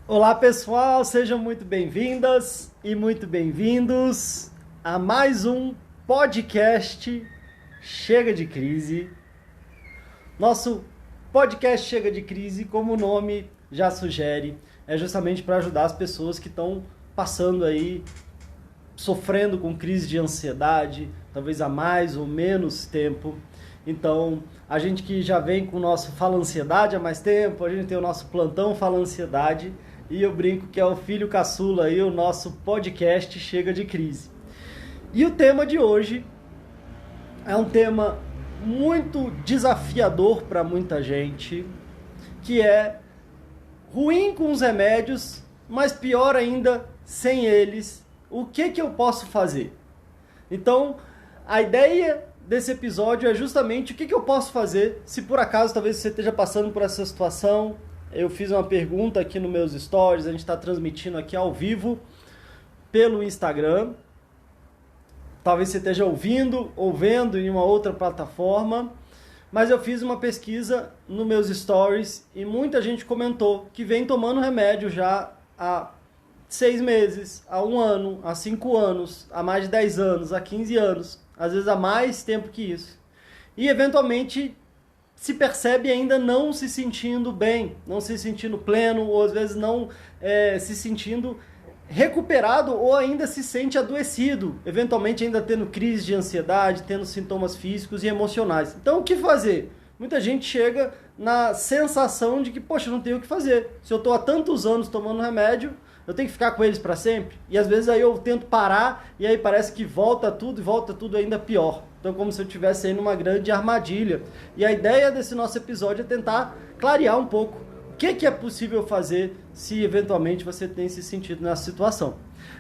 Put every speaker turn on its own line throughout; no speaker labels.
Olá pessoal, sejam muito bem-vindas e muito bem-vindos a mais um podcast Chega de Crise. Nosso podcast Chega de Crise, como o nome já sugere, é justamente para ajudar as pessoas que estão passando aí, sofrendo com crise de ansiedade, talvez há mais ou menos tempo. Então, a gente que já vem com o nosso Fala Ansiedade há mais tempo, a gente tem o nosso plantão Fala Ansiedade, e eu brinco que é o filho caçula aí, o nosso podcast Chega de Crise. E o tema de hoje é um tema muito desafiador para muita gente, que é ruim com os remédios, mas pior ainda sem eles. O que eu posso fazer? Então, a ideia desse episódio é justamente o que eu posso fazer se por acaso talvez você esteja passando por essa situação. Eu fiz uma pergunta aqui nos meus stories, a gente está transmitindo aqui ao vivo pelo Instagram. Talvez você esteja ouvindo ou vendo em uma outra plataforma, mas eu fiz uma pesquisa nos meus stories e muita gente comentou que vem tomando remédio já há 6 meses, há 1 ano, há 5 anos, há mais de 10 anos, há 15 anos, às vezes há mais tempo que isso. E eventualmente se percebe ainda não se sentindo bem, não se sentindo pleno, ou às vezes não se sentindo recuperado, ou ainda se sente adoecido, eventualmente ainda tendo crise de ansiedade, tendo sintomas físicos e emocionais. Então o que fazer? Muita gente chega na sensação de que, poxa, não tenho o que fazer. Se eu estou há tantos anos tomando remédio, eu tenho que ficar com eles para sempre? E às vezes aí eu tento parar e aí parece que volta tudo e volta tudo ainda pior. Então como se eu estivesse aí numa grande armadilha. E a ideia desse nosso episódio é tentar clarear um pouco o que é possível fazer se eventualmente você tem se sentido nessa situação.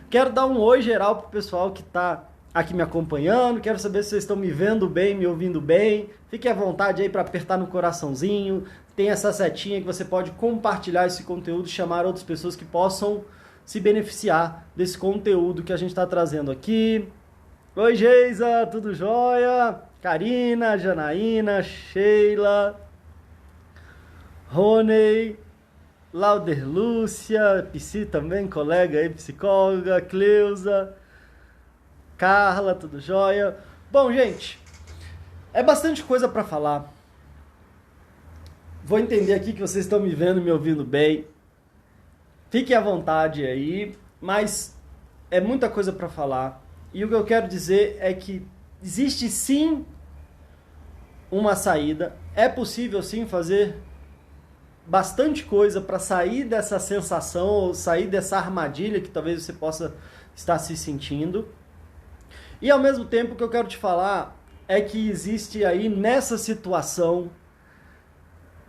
Quero dar um oi geral pro pessoal que está aqui me acompanhando, quero saber se vocês estão me vendo bem, me ouvindo bem. Fique à vontade aí para apertar no coraçãozinho. Tem essa setinha que você pode compartilhar esse conteúdo, chamar outras pessoas que possam se beneficiar desse conteúdo que a gente está trazendo aqui. Oi, Geisa, tudo jóia? Karina, Janaína, Sheila, Rony, Lauder Lúcia, Psi também, colega aí, psicóloga, Cleusa, Carla, tudo jóia? Bom, gente, é bastante coisa para falar. Vou entender aqui que vocês estão me vendo, me ouvindo bem. Fiquem à vontade aí, mas é muita coisa para falar. E o que eu quero dizer é que existe sim uma saída. É possível sim fazer bastante coisa para sair dessa sensação ou sair dessa armadilha que talvez você possa estar se sentindo. E ao mesmo tempo o que eu quero te falar é que existe aí nessa situação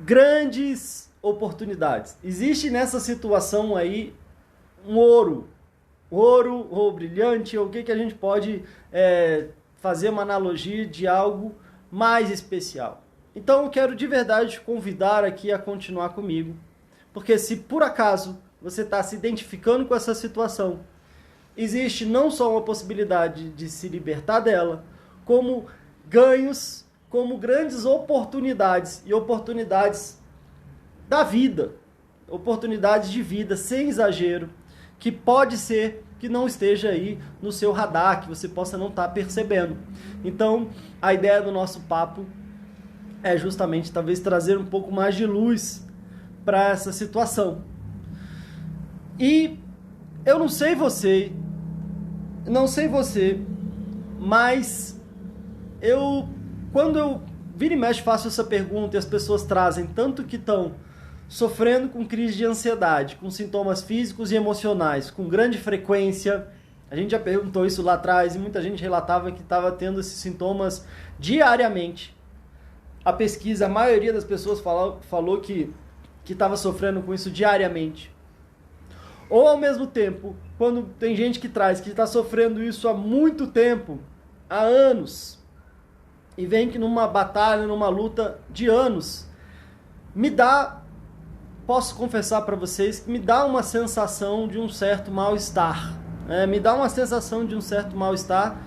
grandes oportunidades. Existe nessa situação aí um ouro ou brilhante, ou o que a gente pode fazer uma analogia de algo mais especial. Então eu quero de verdade te convidar aqui a continuar comigo, porque se por acaso você está se identificando com essa situação, existe não só uma possibilidade de se libertar dela, como ganhos, como grandes oportunidades e oportunidades da vida, oportunidades de vida sem exagero, que pode ser que não esteja aí no seu radar, que você possa não estar percebendo. Então, a ideia do nosso papo é justamente talvez trazer um pouco mais de luz para essa situação. E eu não sei você, mas quando eu vira e mexe faço essa pergunta e as pessoas trazem tanto que estão sofrendo com crise de ansiedade, com sintomas físicos e emocionais, com grande frequência. A gente já perguntou isso lá atrás e muita gente relatava que estava tendo esses sintomas diariamente. A pesquisa, a maioria das pessoas falou que estava sofrendo com isso diariamente. Ou ao mesmo tempo, quando tem gente que traz que está sofrendo isso há muito tempo, há anos, e vem que numa batalha, numa luta de anos, posso confessar para vocês que me dá uma sensação de um certo mal-estar. Me dá uma sensação de um certo mal-estar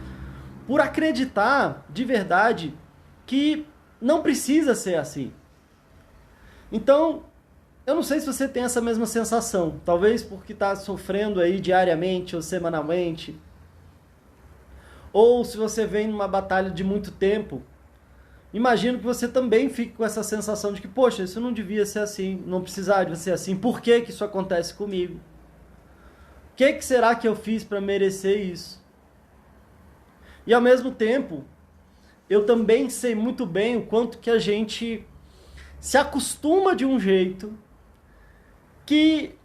por acreditar de verdade que não precisa ser assim. Então, eu não sei se você tem essa mesma sensação, talvez porque está sofrendo aí diariamente ou semanalmente, ou se você vem numa batalha de muito tempo, imagino que você também fique com essa sensação de que, poxa, isso não devia ser assim, não precisaria ser assim, por que que isso acontece comigo? O que será que eu fiz para merecer isso? E ao mesmo tempo, eu também sei muito bem o quanto que a gente se acostuma de um jeito que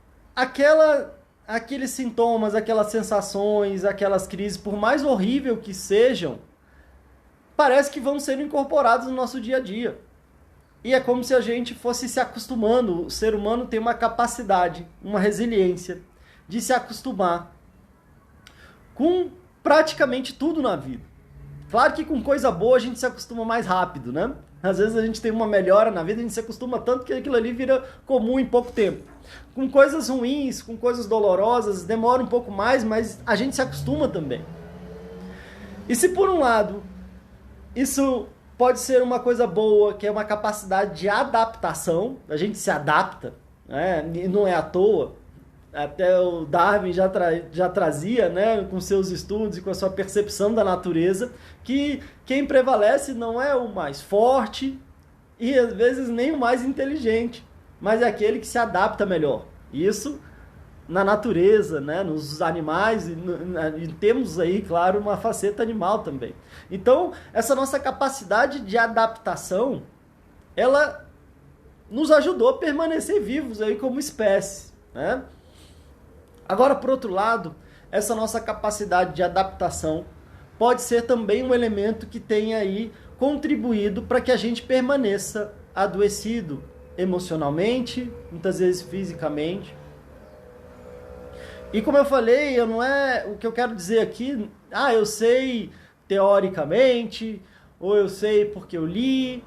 aqueles sintomas, aquelas sensações, aquelas crises, por mais horrível que sejam, parece que vão sendo incorporados no nosso dia a dia. E é como se a gente fosse se acostumando. O ser humano tem uma capacidade, uma resiliência de se acostumar com praticamente tudo na vida. Claro que com coisa boa a gente se acostuma mais rápido, né? Às vezes a gente tem uma melhora na vida, a gente se acostuma tanto que aquilo ali vira comum em pouco tempo. Com coisas ruins, com coisas dolorosas, demora um pouco mais, mas a gente se acostuma também. E se por um lado isso pode ser uma coisa boa, que é uma capacidade de adaptação, a gente se adapta, né? E não é à toa. Até o Darwin já trazia, né, com seus estudos e com a sua percepção da natureza, que quem prevalece não é o mais forte e às vezes nem o mais inteligente, mas é aquele que se adapta melhor. Isso na natureza, né, nos animais, e temos aí, claro, uma faceta animal também. Então, essa nossa capacidade de adaptação, ela nos ajudou a permanecer vivos aí como espécie, né? Agora, por outro lado, essa nossa capacidade de adaptação pode ser também um elemento que tenha aí contribuído para que a gente permaneça adoecido emocionalmente, muitas vezes fisicamente. E como eu falei, não é o que eu quero dizer aqui, eu sei teoricamente, ou eu sei porque eu li,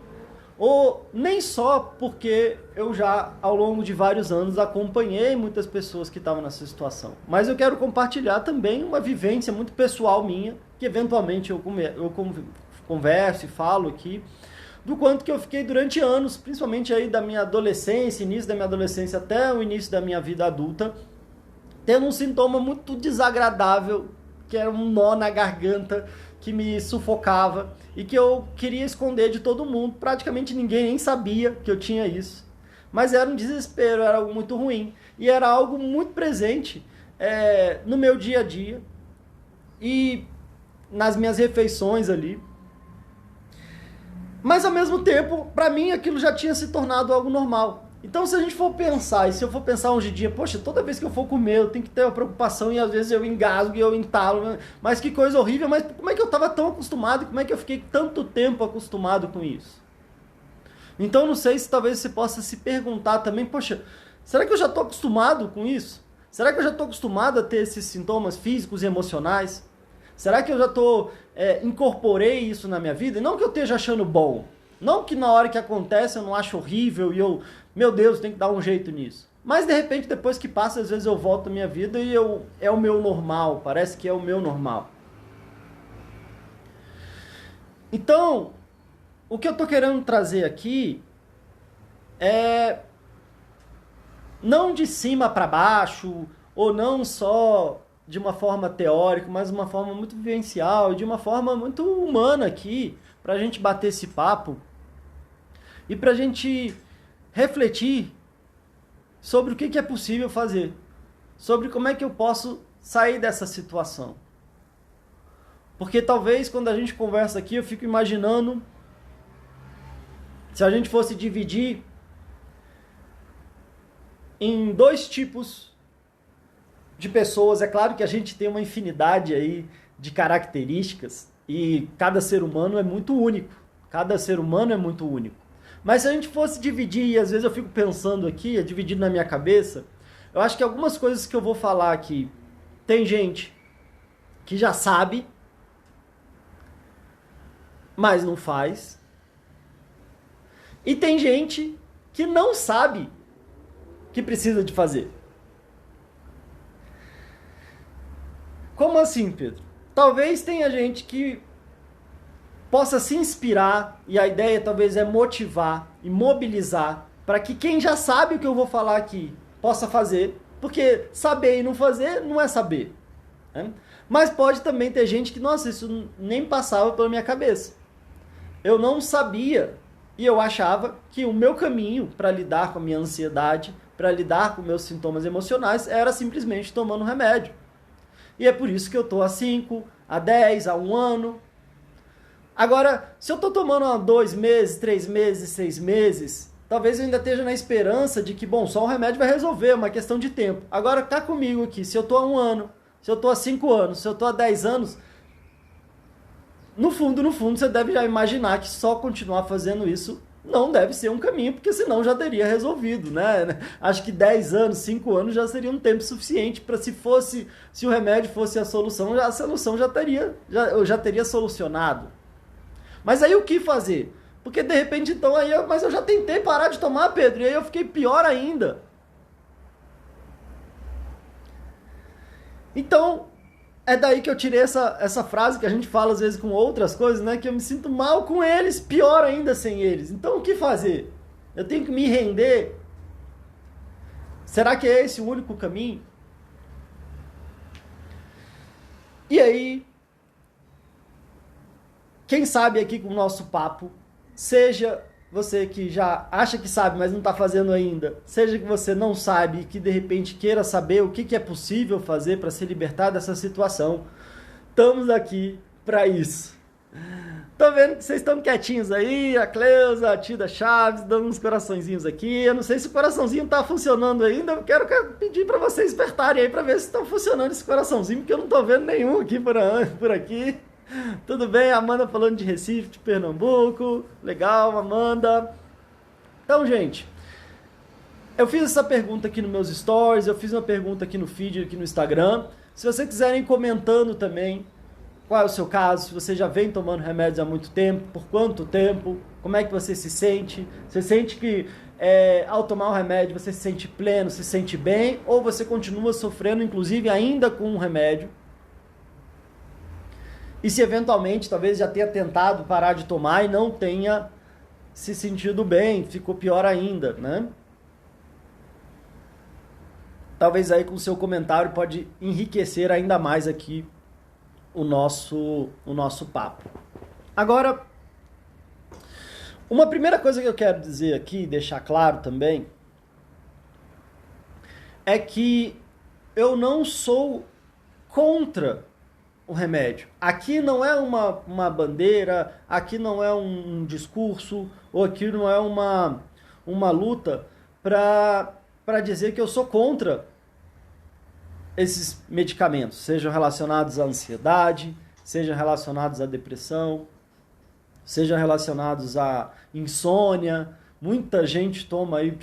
ou nem só porque eu já, ao longo de vários anos, acompanhei muitas pessoas que estavam nessa situação. Mas eu quero compartilhar também uma vivência muito pessoal minha, que eventualmente eu converso e falo aqui, do quanto que eu fiquei durante anos, principalmente aí da minha adolescência, início da minha adolescência até o início da minha vida adulta, tendo um sintoma muito desagradável, que era um nó na garganta, que me sufocava e que eu queria esconder de todo mundo. Praticamente ninguém nem sabia que eu tinha isso. Mas era um desespero, era algo muito ruim. E era algo muito presente no meu dia a dia e nas minhas refeições ali. Mas ao mesmo tempo, para mim aquilo já tinha se tornado algo normal. Então, se a gente for pensar, e se eu for pensar hoje em dia, poxa, toda vez que eu for comer, eu tenho que ter uma preocupação e às vezes eu engasgo e eu entalo, mas que coisa horrível, mas como é que eu estava tão acostumado e como é que eu fiquei tanto tempo acostumado com isso? Então, não sei se talvez você possa se perguntar também, poxa, será que eu já estou acostumado com isso? Será que eu já estou acostumado a ter esses sintomas físicos e emocionais? Será que eu já incorporei isso na minha vida? E não que eu esteja achando bom, não que na hora que acontece eu não acho horrível e eu, meu Deus, tem que dar um jeito nisso. Mas de repente, depois que passa, às vezes eu volto à minha vida e é o meu normal, parece que é o meu normal. Então, o que eu estou querendo trazer aqui é não de cima para baixo, ou não só de uma forma teórica, mas de uma forma muito vivencial, de uma forma muito humana aqui, para a gente bater esse papo e para a gente refletir sobre o que é possível fazer, sobre como é que eu posso sair dessa situação. Porque talvez quando a gente conversa aqui, eu fico imaginando se a gente fosse dividir em dois tipos de pessoas. É claro que a gente tem uma infinidade aí de características e cada ser humano é muito único. Cada ser humano é muito único. Mas se a gente fosse dividir, e às vezes eu fico pensando aqui, é dividido na minha cabeça, eu acho que algumas coisas que eu vou falar aqui, tem gente que já sabe, mas não faz. E tem gente que não sabe que precisa de fazer. Como assim, Pedro? Talvez tenha gente que possa se inspirar, e a ideia talvez é motivar e mobilizar para que quem já sabe o que eu vou falar aqui possa fazer, porque saber e não fazer não é saber, né? Mas pode também ter gente que, nossa, isso nem passava pela minha cabeça. Eu não sabia e eu achava que o meu caminho para lidar com a minha ansiedade, para lidar com meus sintomas emocionais, era simplesmente tomando remédio. E é por isso que eu estou há 5, há 10, há 1 ano. Agora, se eu estou tomando há 2 meses, 3 meses, 6 meses, talvez eu ainda esteja na esperança de que, bom, só um remédio vai resolver, é uma questão de tempo. Agora, tá comigo aqui, se eu estou há 1 ano, se eu estou há 5 anos, se eu estou há 10 anos, no fundo, você deve já imaginar que só continuar fazendo isso não deve ser um caminho, porque senão já teria resolvido, né? Acho que 10 anos, 5 anos já seria um tempo suficiente para se o remédio fosse a solução já teria solucionado. Mas aí o que fazer? Porque de repente então mas eu já tentei parar de tomar, Pedro, e aí eu fiquei pior ainda. Então, é daí que eu tirei essa frase que a gente fala às vezes com outras coisas, né? Que eu me sinto mal com eles, pior ainda sem eles. Então o que fazer? Eu tenho que me render? Será que é esse o único caminho? E aí, quem sabe aqui com o nosso papo, seja você que já acha que sabe, mas não está fazendo ainda, seja que você não sabe e que de repente queira saber o que é possível fazer para se libertar dessa situação, estamos aqui para isso. Tô vendo que vocês estão quietinhos aí, a Cleusa, a Tida Chaves, dando uns coraçõezinhos aqui. Eu não sei se o coraçãozinho tá funcionando ainda, eu quero pedir para vocês despertarem aí para ver se estão funcionando esse coraçãozinho, porque eu não tô vendo nenhum aqui por aqui. Tudo bem? Amanda falando de Recife, de Pernambuco. Legal, Amanda. Então, gente, eu fiz essa pergunta aqui nos meus stories, eu fiz uma pergunta aqui no feed, aqui no Instagram. Se vocês quiserem comentando também qual é o seu caso, se você já vem tomando remédios há muito tempo, por quanto tempo, como é que você se sente? Você sente que ao tomar o remédio você se sente pleno, se sente bem, ou você continua sofrendo, inclusive ainda com o remédio? E se eventualmente, talvez já tenha tentado parar de tomar e não tenha se sentido bem, ficou pior ainda, né? Talvez aí com o seu comentário pode enriquecer ainda mais aqui o nosso papo. Agora, uma primeira coisa que eu quero dizer aqui, deixar claro também, é que eu não sou contra o remédio. Aqui não é uma bandeira, aqui não é um discurso, ou aqui não é uma luta para dizer que eu sou contra esses medicamentos, sejam relacionados à ansiedade, sejam relacionados à depressão, sejam relacionados à insônia. Muita gente toma e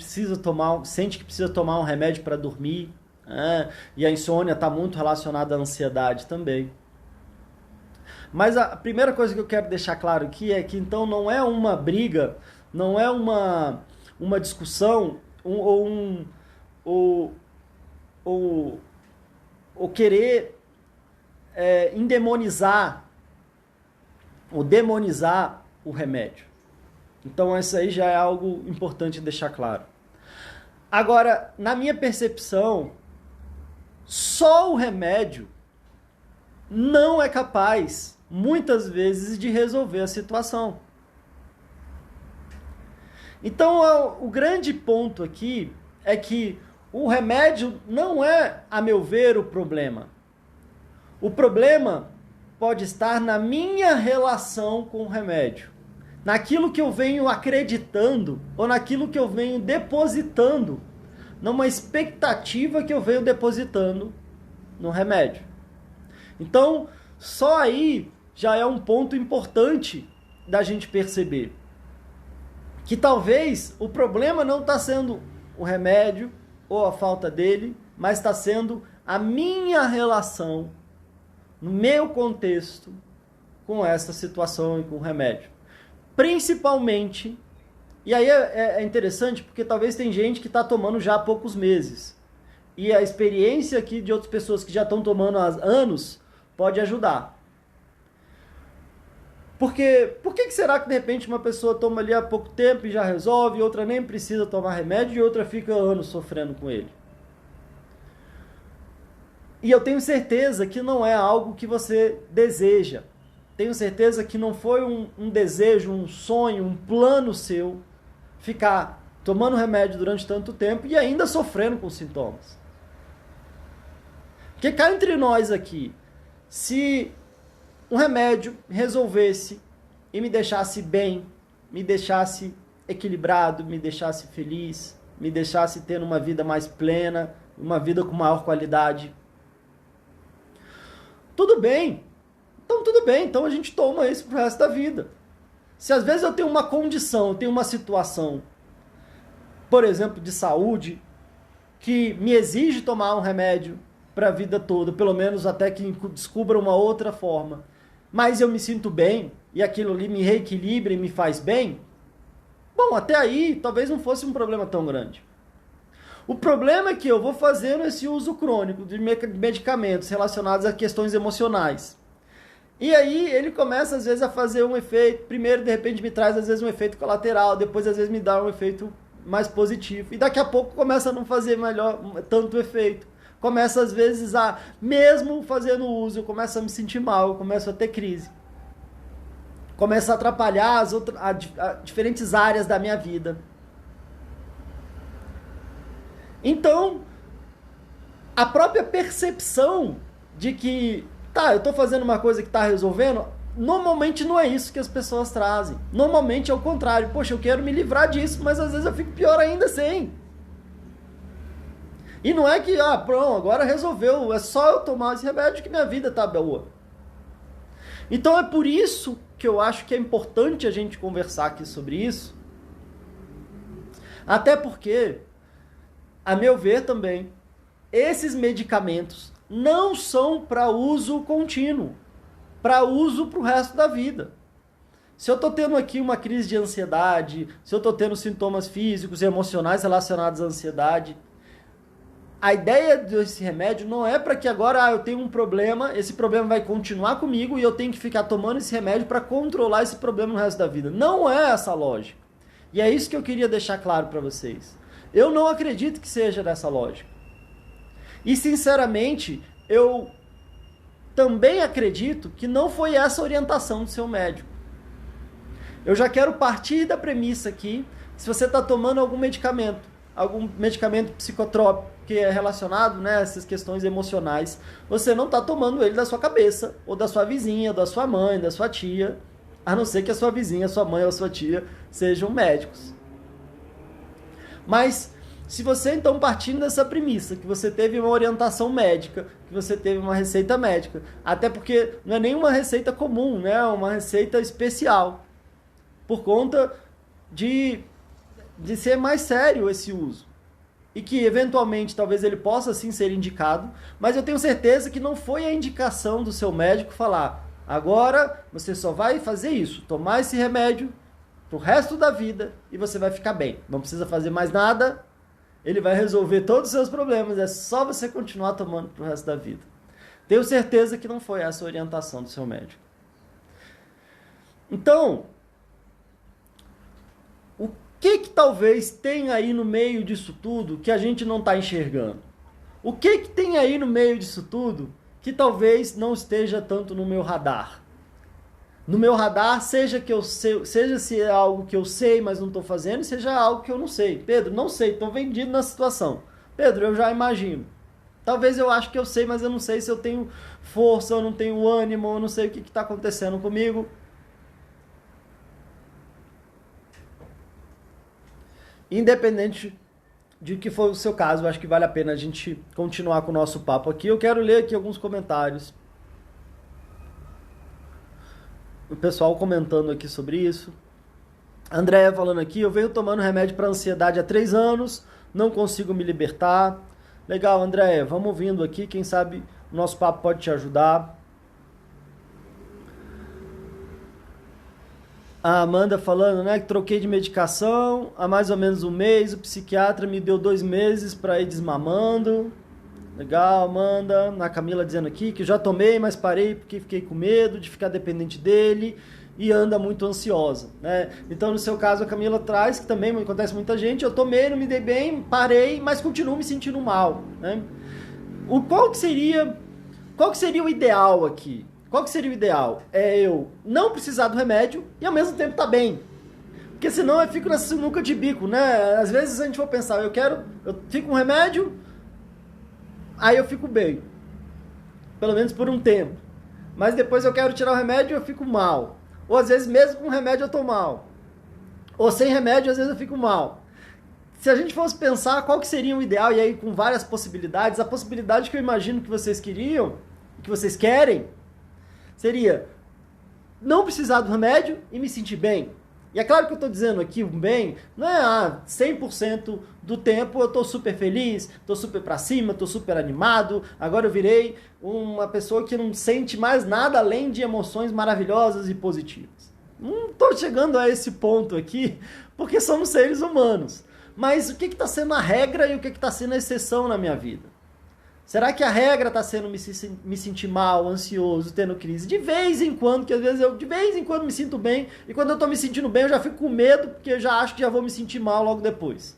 sente que precisa tomar um remédio para dormir, né? E a insônia está muito relacionada à ansiedade também. Mas a primeira coisa que eu quero deixar claro aqui é que então não é uma briga, não é uma discussão ou querer endemonizar ou demonizar o remédio. Então isso aí já é algo importante deixar claro. Agora, na minha percepção, só o remédio não é capaz, muitas vezes, de resolver a situação. Então, o grande ponto aqui é que o remédio não é, a meu ver, o problema. O problema pode estar na minha relação com o remédio, naquilo que eu venho acreditando ou naquilo que eu venho depositando, numa expectativa que eu venho depositando no remédio. Então, só aí já é um ponto importante da gente perceber que talvez o problema não está sendo o remédio ou a falta dele, mas está sendo a minha relação, no meu contexto, com essa situação e com o remédio. Principalmente, e aí é interessante porque talvez tem gente que está tomando já há poucos meses, e a experiência aqui de outras pessoas que já estão tomando há anos pode ajudar. Porque por que será que de repente uma pessoa toma ali há pouco tempo e já resolve, e outra nem precisa tomar remédio e outra fica anos sofrendo com ele? E eu tenho certeza que não é algo que você deseja. Tenho certeza que não foi um desejo, um sonho, um plano seu ficar tomando remédio durante tanto tempo e ainda sofrendo com sintomas. Porque cá entre nós aqui, se um remédio resolvesse e me deixasse bem, me deixasse equilibrado, me deixasse feliz, me deixasse tendo uma vida mais plena, uma vida com maior qualidade, tudo bem. Então tudo bem, então a gente toma isso pro resto da vida. Se às vezes eu tenho uma condição, eu tenho uma situação, por exemplo, de saúde, que me exige tomar um remédio para a vida toda, pelo menos até que descubra uma outra forma, mas eu me sinto bem e aquilo ali me reequilibra e me faz bem, bom, até aí talvez não fosse um problema tão grande. O problema é que eu vou fazendo esse uso crônico de medicamentos relacionados a questões emocionais. E aí ele começa às vezes a fazer um efeito, primeiro de repente me traz às vezes um efeito colateral, depois às vezes me dá um efeito mais positivo. E daqui a pouco começa a não fazer melhor tanto efeito. Começa às vezes a, mesmo fazendo uso, eu começo a me sentir mal, eu começo a ter crise. Começa a atrapalhar a diferentes áreas da minha vida. Então, a própria percepção de que, tá, eu tô fazendo uma coisa que tá resolvendo, normalmente não é isso que as pessoas trazem. Normalmente é o contrário. Poxa, eu quero me livrar disso, mas às vezes eu fico pior ainda sem. E não é que, pronto, agora resolveu, é só eu tomar esse remédio que minha vida tá boa. Então é por isso que eu acho que é importante a gente conversar aqui sobre isso. Até porque, a meu ver também, esses medicamentos não são para uso contínuo, para uso para o resto da vida. Se eu estou tendo aqui uma crise de ansiedade, se eu estou tendo sintomas físicos e emocionais relacionados à ansiedade, a ideia desse remédio não é para que agora eu tenho um problema, esse problema vai continuar comigo e eu tenho que ficar tomando esse remédio para controlar esse problema no resto da vida. Não é essa a lógica. E é isso que eu queria deixar claro para vocês. Eu não acredito que seja dessa lógica. E, sinceramente, eu também acredito que não foi essa a orientação do seu médico. Eu já quero partir da premissa aqui, se você está tomando algum medicamento psicotrópico que é relacionado, né, a essas questões emocionais, você não está tomando ele da sua cabeça, ou da sua vizinha, ou da sua mãe, da sua tia, a não ser que a sua vizinha, a sua mãe ou a sua tia sejam médicos. Mas, se você então partindo dessa premissa, que você teve uma orientação médica, que você teve uma receita médica, até porque não é nenhuma receita comum, né? É uma receita especial, por conta de ser mais sério esse uso. E que eventualmente talvez ele possa sim ser indicado, mas eu tenho certeza que não foi a indicação do seu médico falar: agora você só vai fazer isso, tomar esse remédio pro resto da vida e você vai ficar bem. Não precisa fazer mais nada, ele vai resolver todos os seus problemas, é só você continuar tomando pro resto da vida. Tenho certeza que não foi essa a orientação do seu médico. Então, o que talvez tenha aí no meio disso tudo que a gente não está enxergando? O que tem aí no meio disso tudo que talvez não esteja tanto no meu radar? No meu radar, seja se é algo que eu sei, mas não estou fazendo, seja algo que eu não sei. Pedro, não sei, estou vendido na situação. Pedro, eu já imagino. Talvez eu acho que eu sei, mas eu não sei se eu tenho força, eu não tenho ânimo, eu não sei o que está acontecendo comigo. Independente de que for o seu caso, eu acho que vale a pena a gente continuar com o nosso papo aqui. Eu quero ler aqui alguns comentários. O pessoal comentando aqui sobre isso. Andréia falando aqui: eu venho tomando remédio para ansiedade há 3 anos, não consigo me libertar. Legal, Andréia, vamos vindo aqui, quem sabe o nosso papo pode te ajudar. A Amanda falando, né, que troquei de medicação há mais ou menos 1 mês, o psiquiatra me deu 2 meses para ir desmamando. Legal, Amanda. A Camila dizendo aqui que já tomei, mas parei porque fiquei com medo de ficar dependente dele e anda muito ansiosa, né? Então, no seu caso, a Camila traz, que também acontece muita gente, eu tomei, não me dei bem, parei, mas continuo me sentindo mal, né? Qual que seria o ideal aqui? Qual que seria o ideal? É eu não precisar do remédio e ao mesmo tempo tá bem. Porque senão eu fico nessa sinuca de bico, né? Às vezes a gente for pensar, eu fico com remédio, aí eu fico bem. Pelo menos por um tempo. Mas depois eu quero tirar o remédio e eu fico mal. Ou às vezes mesmo com remédio eu tô mal. Ou sem remédio às vezes eu fico mal. Se a gente fosse pensar qual que seria o ideal, e aí com várias possibilidades, a possibilidade que eu imagino que vocês queriam, que vocês querem, seria não precisar do remédio e me sentir bem. E é claro que eu estou dizendo aqui bem, não é 100% do tempo eu estou super feliz, estou super para cima, estou super animado, agora eu virei uma pessoa que não sente mais nada além de emoções maravilhosas e positivas. Não estou chegando a esse ponto aqui, porque somos seres humanos. Mas o que está sendo a regra e o que está sendo a exceção na minha vida? Será que a regra está sendo me sentir mal, ansioso, tendo crise? De vez em quando, que às vezes eu de vez em quando me sinto bem, e quando eu estou me sentindo bem eu já fico com medo, porque eu já acho que já vou me sentir mal logo depois.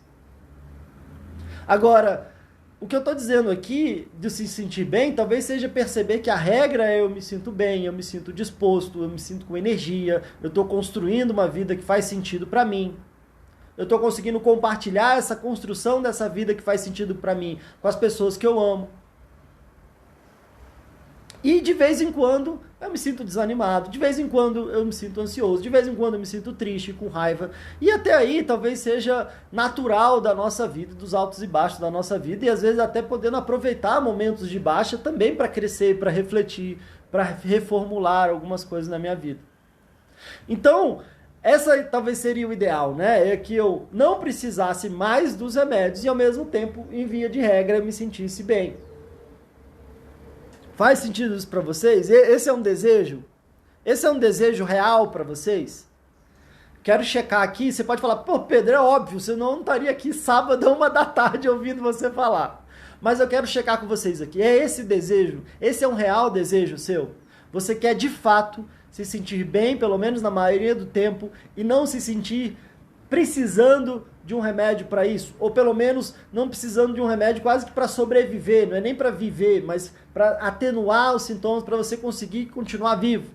Agora, o que eu estou dizendo aqui, de se sentir bem, talvez seja perceber que a regra é eu me sinto bem, eu me sinto disposto, eu me sinto com energia, eu estou construindo uma vida que faz sentido para mim. Eu estou conseguindo compartilhar essa construção dessa vida que faz sentido para mim com as pessoas que eu amo. E de vez em quando eu me sinto desanimado, de vez em quando eu me sinto ansioso, de vez em quando eu me sinto triste, com raiva. E até aí talvez seja natural da nossa vida, dos altos e baixos da nossa vida, e às vezes até podendo aproveitar momentos de baixa também para crescer, para refletir, para reformular algumas coisas na minha vida. Então, essa talvez seria o ideal, né? É que eu não precisasse mais dos remédios e ao mesmo tempo, em via de regra, me sentisse bem. Faz sentido isso para vocês? Esse é um desejo? Esse é um desejo real para vocês? Quero checar aqui, você pode falar, pô, Pedro, é óbvio, senão eu não estaria aqui sábado, 1h ouvindo você falar. Mas eu quero checar com vocês aqui, é esse desejo? Esse é um real desejo seu? Você quer de fato se sentir bem, pelo menos na maioria do tempo, e não se sentir precisando de um remédio para isso, ou pelo menos não precisando de um remédio quase que para sobreviver, não é nem para viver, mas para atenuar os sintomas, para você conseguir continuar vivo.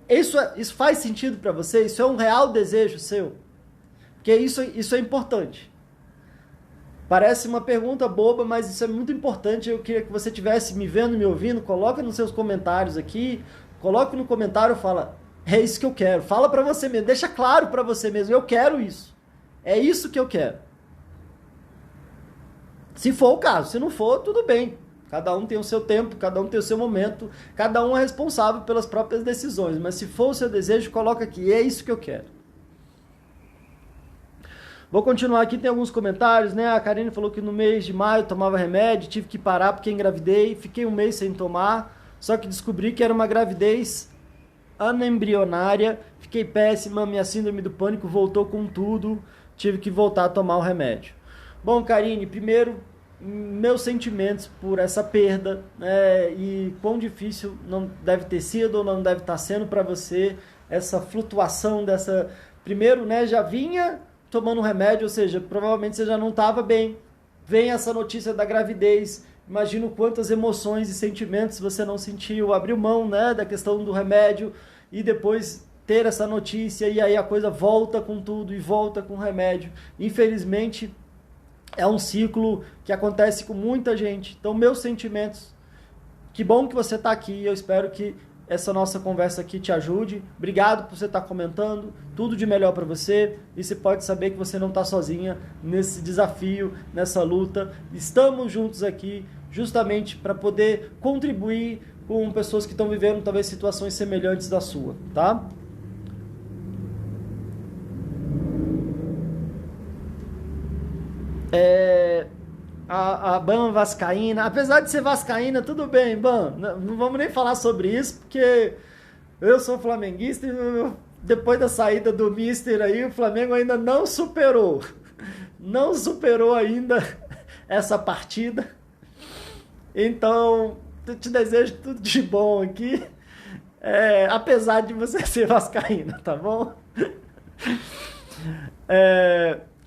Isso faz sentido para você? Isso é um real desejo seu? Porque isso é importante. Parece uma pergunta boba, mas isso é muito importante. Eu queria que você estivesse me vendo, me ouvindo, coloca nos seus comentários aqui, coloque no comentário e fala, é isso que eu quero. Fala para você mesmo, deixa claro para você mesmo, eu quero isso. É isso que eu quero. Se for o caso, se não for, tudo bem. Cada um tem o seu tempo, cada um tem o seu momento, cada um é responsável pelas próprias decisões. Mas se for o seu desejo, coloca aqui, é isso que eu quero. Vou continuar aqui, tem alguns comentários, né? A Karine falou que no mês de maio tomava remédio, tive que parar porque engravidei, fiquei um mês sem tomar, só que descobri que era uma gravidez anembrionária, fiquei péssima, minha síndrome do pânico voltou com tudo, tive que voltar a tomar o remédio. Bom, Karine, primeiro, meus sentimentos por essa perda, né, e quão difícil não deve ter sido ou não deve estar sendo para você essa flutuação dessa... Primeiro, né, já vinha tomando remédio, ou seja, provavelmente você já não estava bem, vem essa notícia da gravidez, imagino quantas emoções e sentimentos você não sentiu, abriu mão, né, da questão do remédio e depois ter essa notícia e aí a coisa volta com tudo e volta com o remédio. Infelizmente, é um ciclo que acontece com muita gente. Então, meus sentimentos, que bom que você está aqui, eu espero que essa nossa conversa aqui te ajude. Obrigado por você estar comentando, tudo de melhor para você, e você pode saber que você não está sozinha nesse desafio, nessa luta. Estamos juntos aqui justamente para poder contribuir com pessoas que estão vivendo talvez situações semelhantes da sua, tá? A Ban vascaína, apesar de ser vascaína, tudo bem, Ban, não vamos nem falar sobre isso, porque eu sou flamenguista e depois da saída do Mister aí, o Flamengo ainda não superou ainda essa partida. Então, eu te desejo tudo de bom aqui. apesar de você ser vascaína, tá bom?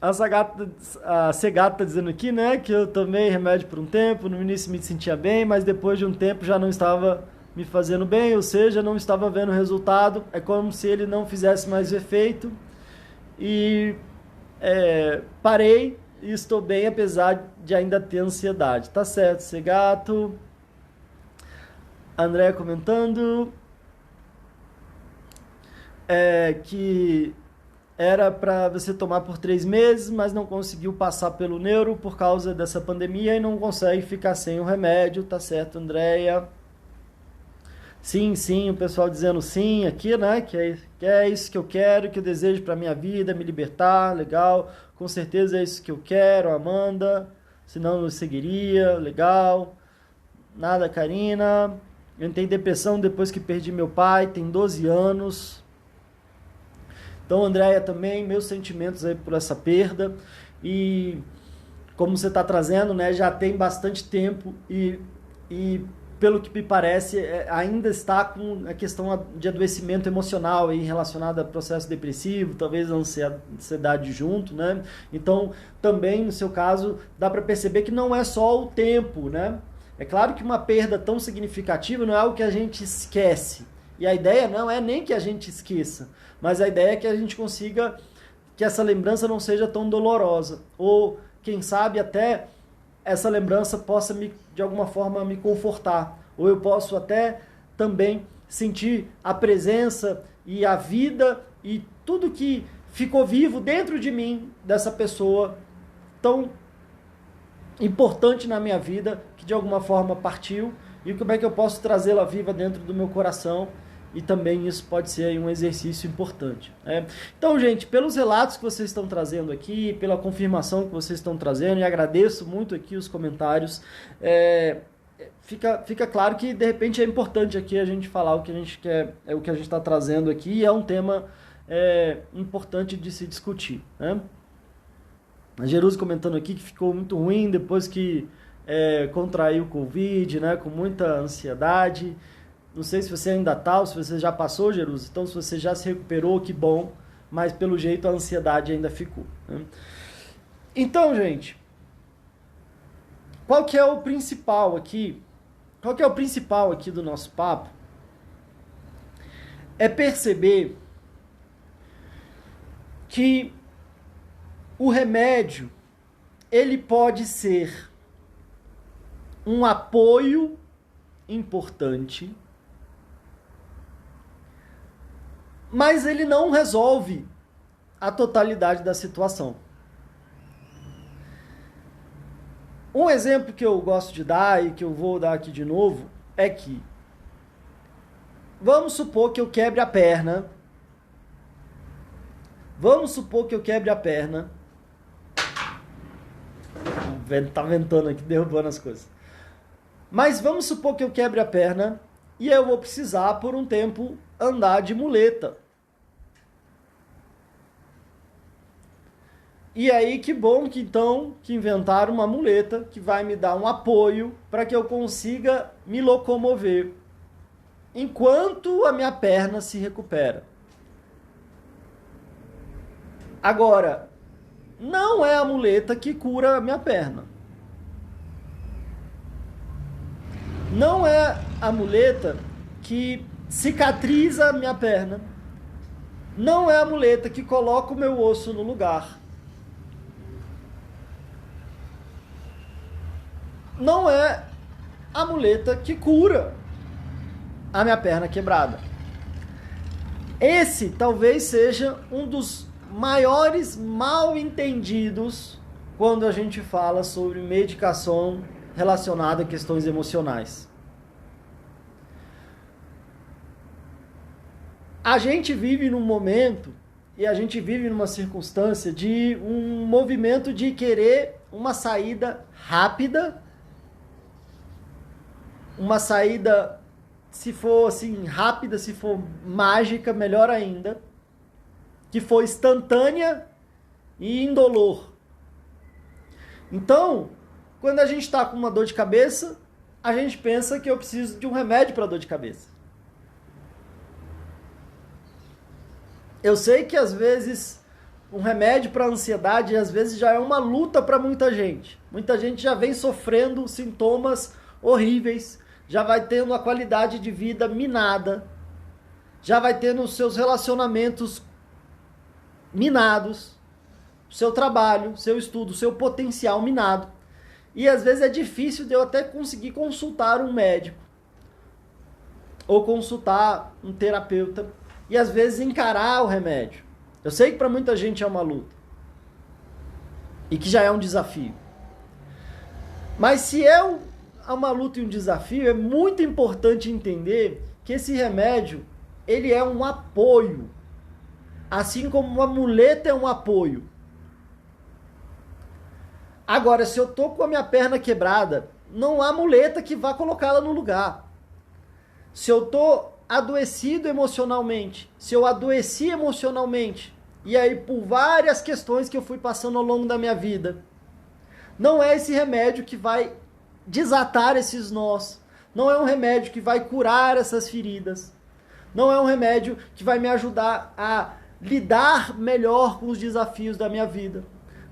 A Segata tá dizendo aqui, né, que eu tomei remédio por um tempo, no início me sentia bem, mas depois de um tempo já não estava me fazendo bem, ou seja, não estava vendo resultado, é como se ele não fizesse mais efeito, e parei e estou bem, apesar de ainda ter ansiedade. Tá certo, Segato. André comentando que era para você tomar por 3 meses, mas não conseguiu passar pelo neuro por causa dessa pandemia e não consegue ficar sem o remédio. Tá certo, Andréia. Sim, o pessoal dizendo sim aqui, né? Que é isso que eu quero, que eu desejo para minha vida, me libertar, legal. Com certeza é isso que eu quero, Amanda. Senão eu seguiria, legal. Nada, Karina. Eu entrei em depressão depois que perdi meu pai, tem 12 anos. Então, Andréia, também, meus sentimentos aí por essa perda. E como você está trazendo, né, já tem bastante tempo e pelo que me parece, ainda está com a questão de adoecimento emocional aí relacionado a processo depressivo, talvez a ansiedade junto, né? Então, também, no seu caso, dá para perceber que não é só o tempo, né? É claro que uma perda tão significativa não é algo que a gente esquece. E a ideia não é nem que a gente esqueça, mas a ideia é que a gente consiga que essa lembrança não seja tão dolorosa. Ou, quem sabe, até essa lembrança possa, de alguma forma, me confortar. Ou eu posso até também sentir a presença e a vida e tudo que ficou vivo dentro de mim, dessa pessoa tão importante na minha vida, que de alguma forma partiu, e como é que eu posso trazê-la viva dentro do meu coração. E também isso pode ser aí um exercício importante, né? Então, gente, pelos relatos que vocês estão trazendo aqui, pela confirmação que vocês estão trazendo, e agradeço muito aqui os comentários, fica claro que, de repente, é importante aqui a gente falar o que a gente quer, o que a gente está trazendo aqui, e é um tema importante de se discutir, né? A Jerusa comentando aqui que ficou muito ruim depois que contraiu o Covid, né, com muita ansiedade. Não sei se você ainda está ou se você já passou, Jerusa. Então, se você já se recuperou, que bom. Mas, pelo jeito, a ansiedade ainda ficou, né? Então, gente, qual que é o principal aqui? Qual que é o principal aqui do nosso papo? É perceber que o remédio, ele pode ser um apoio importante, mas ele não resolve a totalidade da situação. Um exemplo que eu gosto de dar e que eu vou dar aqui de novo é que, vamos supor que eu quebre a perna. Vamos supor que eu quebre a perna. Tá ventando aqui, derrubando as coisas. Mas vamos supor que eu quebre a perna e eu vou precisar, por um tempo, andar de muleta. E aí, que bom que então que inventaram uma muleta que vai me dar um apoio para que eu consiga me locomover enquanto a minha perna se recupera. Agora, não é a muleta que cura a minha perna. Não é a muleta que cicatriza a minha perna. Não é a muleta que coloca o meu osso no lugar. Não é a muleta que cura a minha perna quebrada. Esse talvez seja um dos maiores mal entendidos quando a gente fala sobre medicação relacionada a questões emocionais. A gente vive num momento e a gente vive numa circunstância de um movimento de querer uma saída rápida, uma saída, se for assim, rápida, se for mágica, melhor ainda, que for instantânea e indolor. Então, quando a gente está com uma dor de cabeça, a gente pensa que eu preciso de um remédio para dor de cabeça. Eu sei que às vezes um remédio para ansiedade às vezes já é uma luta para muita gente. Muita gente já vem sofrendo sintomas horríveis, já vai tendo a qualidade de vida minada, já vai tendo os seus relacionamentos minados, seu trabalho, seu estudo, seu potencial minado. E às vezes é difícil de eu até conseguir consultar um médico ou consultar um terapeuta e às vezes encarar o remédio. Eu sei que para muita gente é uma luta e que já é um desafio. Mas se é uma luta e um desafio, é muito importante entender que esse remédio, ele é um apoio. Assim como uma muleta é um apoio. Agora, se eu tô com a minha perna quebrada, não há muleta que vá colocá-la no lugar. Se eu tô adoecido emocionalmente, se eu adoeci emocionalmente, e aí por várias questões que eu fui passando ao longo da minha vida, não é esse remédio que vai desatar esses nós, não é um remédio que vai curar essas feridas, não é um remédio que vai me ajudar a lidar melhor com os desafios da minha vida,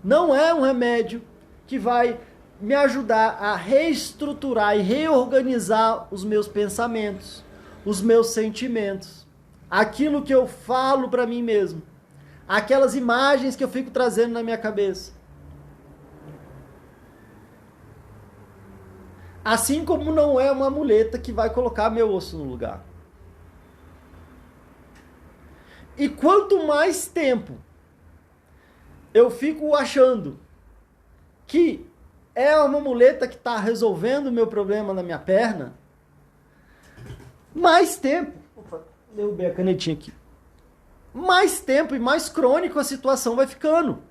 não é um remédio que vai me ajudar a reestruturar e reorganizar os meus pensamentos, os meus sentimentos, aquilo que eu falo para mim mesmo, aquelas imagens que eu fico trazendo na minha cabeça. Assim como não é uma muleta que vai colocar meu osso no lugar. E quanto mais tempo eu fico achando que é uma muleta que está resolvendo o meu problema na minha perna, mais tempo... Opa, derrubei a canetinha aqui. Mais tempo e mais crônico a situação vai ficando.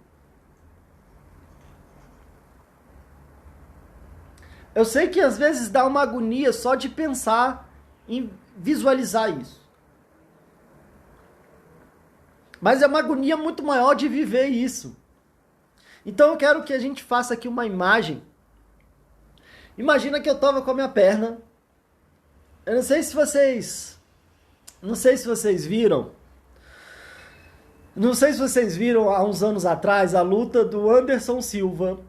Eu sei que às vezes dá uma agonia só de pensar em visualizar isso. Mas é uma agonia muito maior de viver isso. Então eu quero que a gente faça aqui uma imagem. Imagina que eu estava com a minha perna. Eu não sei se vocês viram. Não sei se vocês viram há uns anos atrás a luta do Anderson Silva.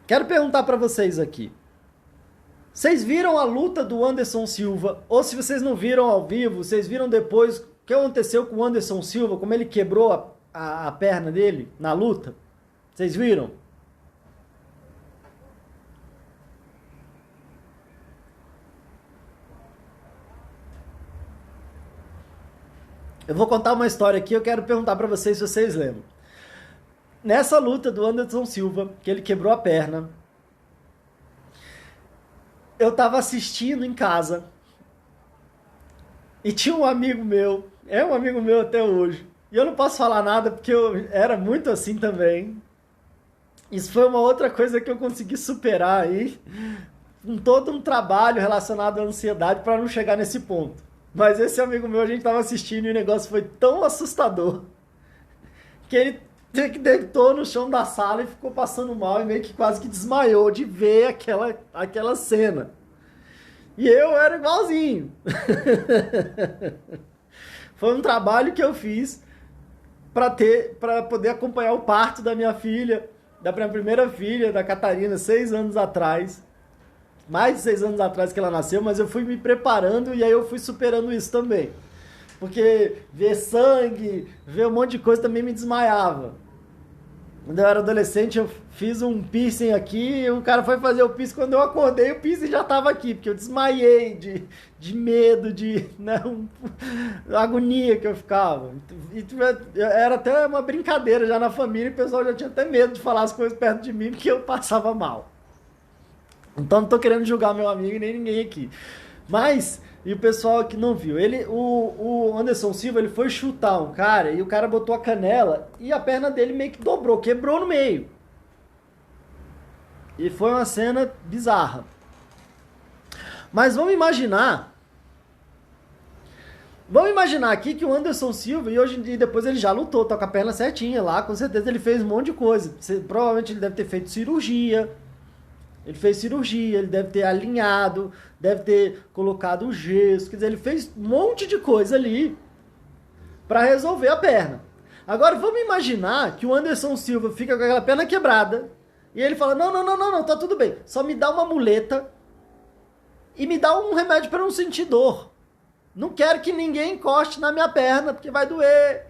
Quero perguntar para vocês aqui. Vocês viram a luta do Anderson Silva? Ou se vocês não viram ao vivo, vocês viram depois o que aconteceu com o Anderson Silva, como ele quebrou a perna dele na luta? Vocês viram? Eu vou contar uma história aqui, eu quero perguntar para vocês se vocês lembram. Nessa luta do Anderson Silva, que ele quebrou a perna, eu tava assistindo em casa e tinha um amigo meu, é um amigo meu até hoje, e eu não posso falar nada porque eu era muito assim também. Isso foi uma outra coisa que eu consegui superar aí, com todo um trabalho relacionado à ansiedade para não chegar nesse ponto. Mas esse amigo meu, a gente tava assistindo e o negócio foi tão assustador que ele deitou no chão da sala e ficou passando mal e meio que quase que desmaiou de ver aquela cena. E eu era igualzinho. Foi um trabalho que eu fiz para poder acompanhar o parto da minha filha, da minha primeira filha, da Catarina, 6 anos atrás. Mais de 6 anos atrás que ela nasceu, mas eu fui me preparando e aí eu fui superando isso também. Porque ver sangue, ver um monte de coisa também me desmaiava. Quando eu era adolescente, eu fiz um piercing aqui, e o cara foi fazer o piercing, quando eu acordei, o piercing já estava aqui, porque eu desmaiei de medo, agonia que eu ficava. E era até uma brincadeira já na família, e o pessoal já tinha até medo de falar as coisas perto de mim, porque eu passava mal. Então não tô querendo julgar meu amigo nem ninguém aqui. Mas, e o pessoal que não viu, o Anderson Silva, ele foi chutar um cara e o cara botou a canela e a perna dele meio que dobrou, quebrou no meio. E foi uma cena bizarra. Mas vamos imaginar aqui que o Anderson Silva, e hoje em dia depois ele já lutou, tá com a perna certinha lá, com certeza ele fez um monte de coisa. Provavelmente ele deve ter feito cirurgia. Ele fez cirurgia, ele deve ter alinhado, deve ter colocado o gesso, quer dizer, ele fez um monte de coisa ali para resolver a perna. Agora vamos imaginar que o Anderson Silva fica com aquela perna quebrada e ele fala: não, tá tudo bem, só me dá uma muleta e me dá um remédio para não sentir dor. Não quero que ninguém encoste na minha perna porque vai doer.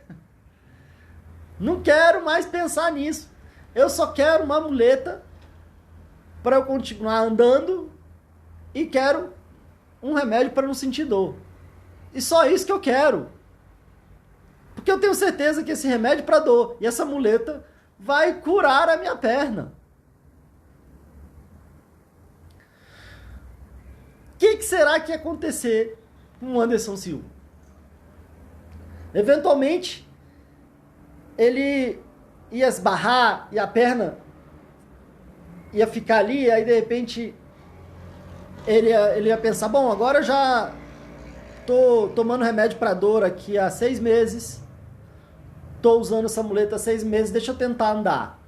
Não quero mais pensar nisso. Eu só quero uma muleta para eu continuar andando e quero um remédio para não sentir dor. E só isso que eu quero. Porque eu tenho certeza que esse remédio para dor e essa muleta vai curar a minha perna. O que será que ia acontecer com o Anderson Silva? Eventualmente, ele ia esbarrar e a perna ia ficar ali, aí de repente ele ia pensar: bom, agora eu já tô tomando remédio para dor aqui há 6 meses, tô usando essa muleta há 6 meses, deixa eu tentar andar.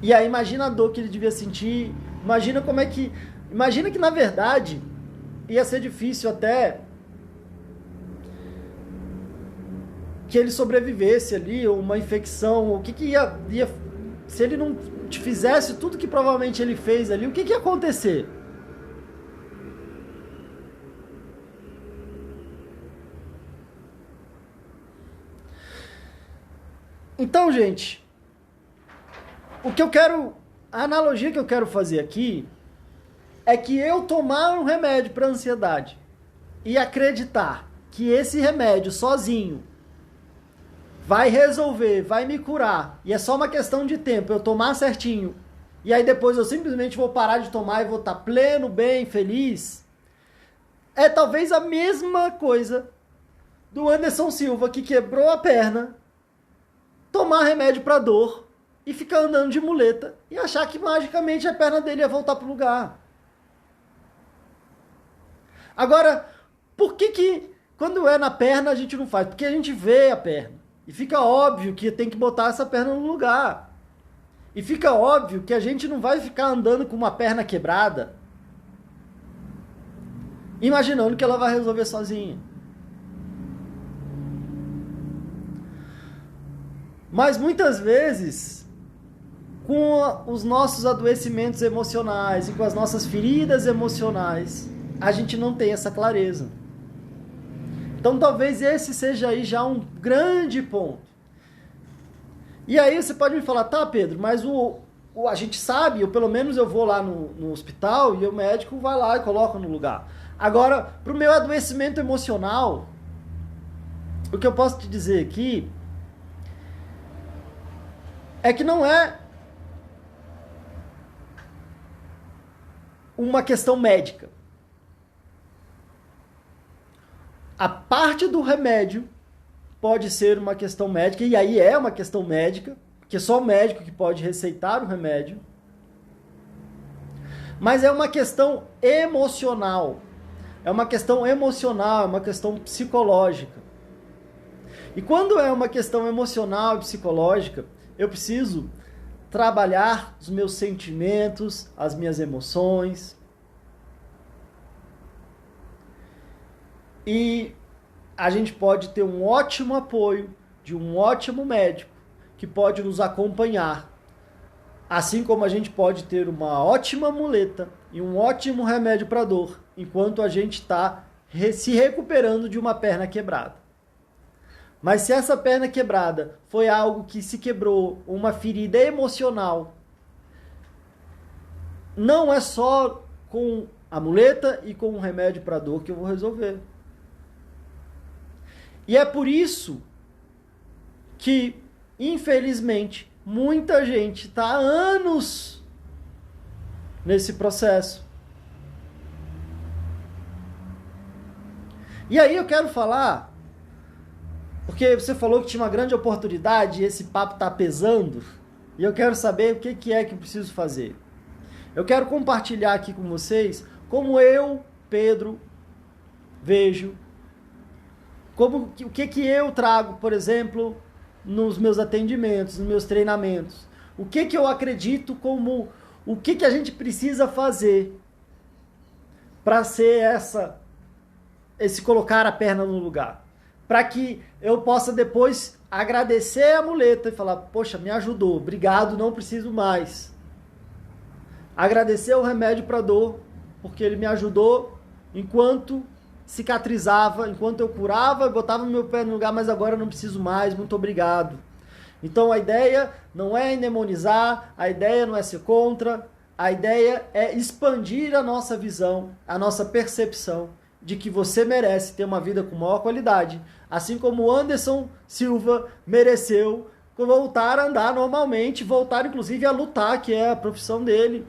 E aí imagina a dor que ele devia sentir, imagina que na verdade ia ser difícil até que ele sobrevivesse ali, ou uma infecção, o que ia se ele não te fizesse tudo que provavelmente ele fez ali, o que ia acontecer? Então, gente, a analogia que eu quero fazer aqui é que eu tomar um remédio para ansiedade e acreditar que esse remédio sozinho vai resolver, vai me curar, e é só uma questão de tempo, eu tomar certinho, e aí depois eu simplesmente vou parar de tomar e vou estar pleno, bem, feliz, é talvez a mesma coisa do Anderson Silva, que quebrou a perna, tomar remédio para dor e ficar andando de muleta e achar que magicamente a perna dele ia voltar pro lugar. Agora, por que quando é na perna a gente não faz? Porque a gente vê a perna. E fica óbvio que tem que botar essa perna no lugar. E fica óbvio que a gente não vai ficar andando com uma perna quebrada, imaginando que ela vai resolver sozinha. Mas muitas vezes, com os nossos adoecimentos emocionais e com as nossas feridas emocionais, a gente não tem essa clareza. Então talvez esse seja aí já um grande ponto. E aí você pode me falar: tá, Pedro, mas a gente sabe, ou pelo menos eu vou lá no hospital e o médico vai lá e coloca no lugar. Agora, para o meu adoecimento emocional, o que eu posso te dizer aqui é que não é uma questão médica. A parte do remédio pode ser uma questão médica, e aí é uma questão médica, porque só o médico que pode receitar o remédio. Mas é uma questão emocional. É uma questão emocional, é uma questão psicológica. E quando é uma questão emocional e psicológica, eu preciso trabalhar os meus sentimentos, as minhas emoções. E a gente pode ter um ótimo apoio de um ótimo médico que pode nos acompanhar. Assim como a gente pode ter uma ótima muleta e um ótimo remédio para dor, enquanto a gente está se recuperando de uma perna quebrada. Mas se essa perna quebrada foi algo que se quebrou, uma ferida emocional, não é só com a muleta e com o remédio para dor que eu vou resolver. E é por isso que, infelizmente, muita gente está há anos nesse processo. E aí eu quero falar, porque você falou que tinha uma grande oportunidade e esse papo está pesando, e eu quero saber o que é que eu preciso fazer. Eu quero compartilhar aqui com vocês como eu, Pedro, vejo, o que eu trago, por exemplo, nos meus atendimentos, nos meus treinamentos. O que eu acredito como o que a gente precisa fazer para ser esse colocar a perna no lugar. para que eu possa depois agradecer a muleta e falar, poxa, me ajudou, obrigado, não preciso mais. Agradecer o remédio para dor, porque ele me ajudou enquanto cicatrizava, enquanto eu curava, botava meu pé no lugar, mas agora eu não preciso mais, muito obrigado. Então a ideia não é endemonizar, a ideia não é ser contra, a ideia é expandir a nossa visão, a nossa percepção de que você merece ter uma vida com maior qualidade, assim como o Anderson Silva mereceu voltar a andar normalmente, voltar inclusive a lutar, que é a profissão dele.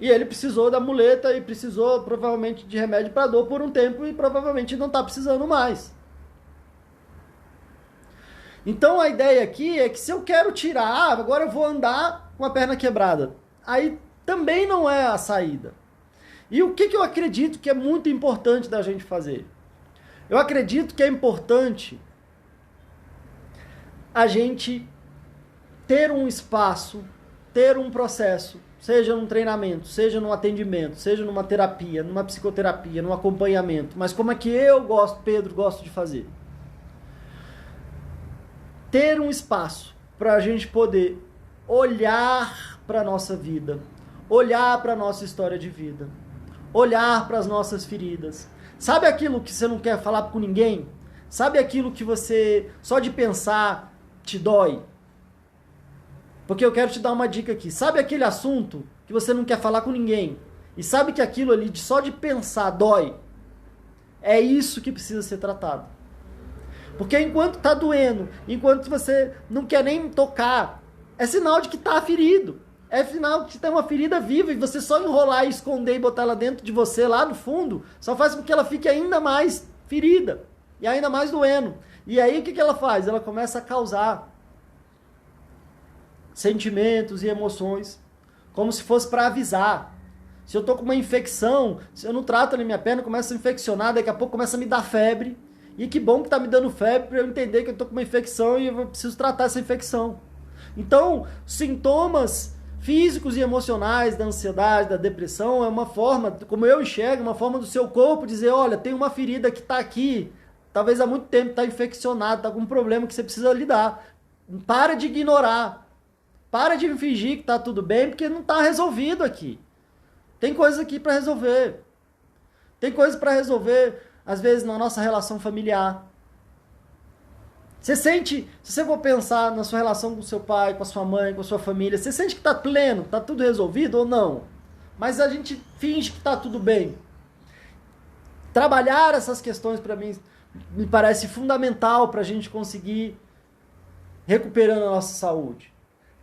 E ele precisou da muleta e precisou provavelmente de remédio para dor por um tempo e provavelmente não está precisando mais. Então a ideia aqui é que se eu quero tirar, agora eu vou andar com a perna quebrada. Aí também não é a saída. E o que eu acredito que é muito importante da gente fazer? Eu acredito que é importante a gente ter um espaço, ter um processo, seja num treinamento, seja num atendimento, seja numa terapia, numa psicoterapia, num acompanhamento. Mas como é que eu gosto, Pedro, gosto de fazer? Ter um espaço para a gente poder olhar para a nossa vida, olhar para a nossa história de vida, olhar para as nossas feridas. Sabe aquilo que você não quer falar com ninguém? Sabe aquilo que você, só de pensar, te dói? Porque eu quero te dar uma dica aqui. Sabe aquele assunto que você não quer falar com ninguém? E sabe que aquilo ali, só de pensar, dói? É isso que precisa ser tratado. Porque enquanto tá doendo, enquanto você não quer nem tocar, é sinal de que tá ferido. É sinal de que tem uma ferida viva e você só enrolar e esconder e botar ela dentro de você, lá no fundo, só faz com que ela fique ainda mais ferida e ainda mais doendo. E aí o que ela faz? Ela começa a causar sentimentos e emoções, como se fosse para avisar. Se eu tô com uma infecção, se eu não trato ali minha perna, começa a infeccionar, daqui a pouco começa a me dar febre. E que bom que tá me dando febre para eu entender que eu tô com uma infecção e eu preciso tratar essa infecção. Então, sintomas físicos e emocionais da ansiedade, da depressão, é uma forma, como eu enxergo, uma forma do seu corpo dizer, olha, tem uma ferida que tá aqui, talvez há muito tempo tá infeccionado, tá com um problema que você precisa lidar. Para de ignorar. Para de fingir que tá tudo bem, porque não tá resolvido aqui. Tem coisa aqui para resolver. Tem coisa para resolver, às vezes, na nossa relação familiar. Você sente, se você for pensar na sua relação com seu pai, com a sua mãe, com a sua família, você sente que tá pleno, tá tudo resolvido ou não? Mas a gente finge que tá tudo bem. Trabalhar essas questões, para mim, me parece fundamental para a gente conseguir recuperando a nossa saúde.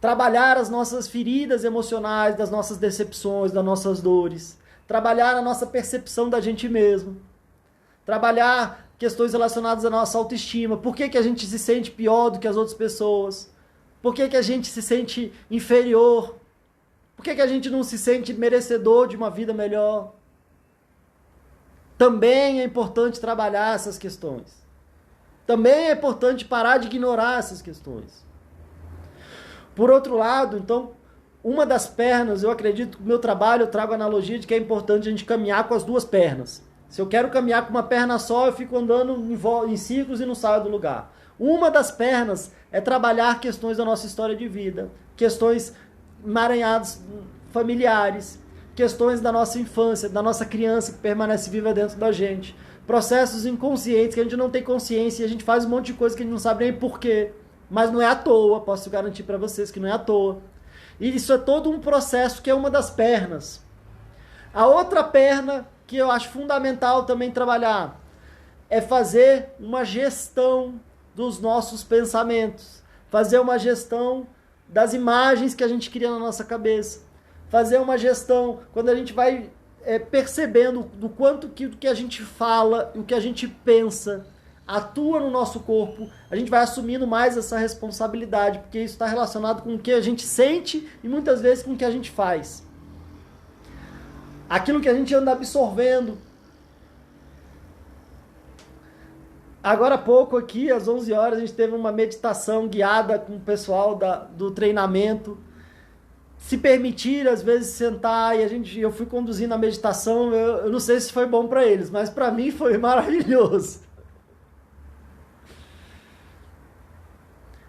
Trabalhar as nossas feridas emocionais, das nossas decepções, das nossas dores. Trabalhar a nossa percepção da gente mesmo. Trabalhar questões relacionadas à nossa autoestima. Por que a gente se sente pior do que as outras pessoas? Por que a gente se sente inferior? Por que a gente não se sente merecedor de uma vida melhor? Também é importante trabalhar essas questões. Também é importante parar de ignorar essas questões. Por outro lado, então, uma das pernas, eu acredito que no meu trabalho eu trago a analogia de que é importante a gente caminhar com as duas pernas. Se eu quero caminhar com uma perna só, eu fico andando em círculos e não saio do lugar. Uma das pernas é trabalhar questões da nossa história de vida, questões emaranhadas familiares, questões da nossa infância, da nossa criança que permanece viva dentro da gente, processos inconscientes que a gente não tem consciência e a gente faz um monte de coisa que a gente não sabe nem porquê. Mas não é à toa, posso garantir para vocês que não é à toa. E isso é todo um processo que é uma das pernas. A outra perna que eu acho fundamental também trabalhar é fazer uma gestão dos nossos pensamentos, fazer uma gestão das imagens que a gente cria na nossa cabeça, fazer uma gestão quando a gente vai percebendo do quanto que a gente fala e o que a gente pensa atua no nosso corpo, a gente vai assumindo mais essa responsabilidade, porque isso está relacionado com o que a gente sente e muitas vezes com o que a gente faz. Aquilo que a gente anda absorvendo. Agora há pouco aqui, às 11 horas, a gente teve uma meditação guiada com o pessoal do treinamento. Se permitir, às vezes, sentar e eu fui conduzindo a meditação, eu não sei se foi bom para eles, mas para mim foi maravilhoso.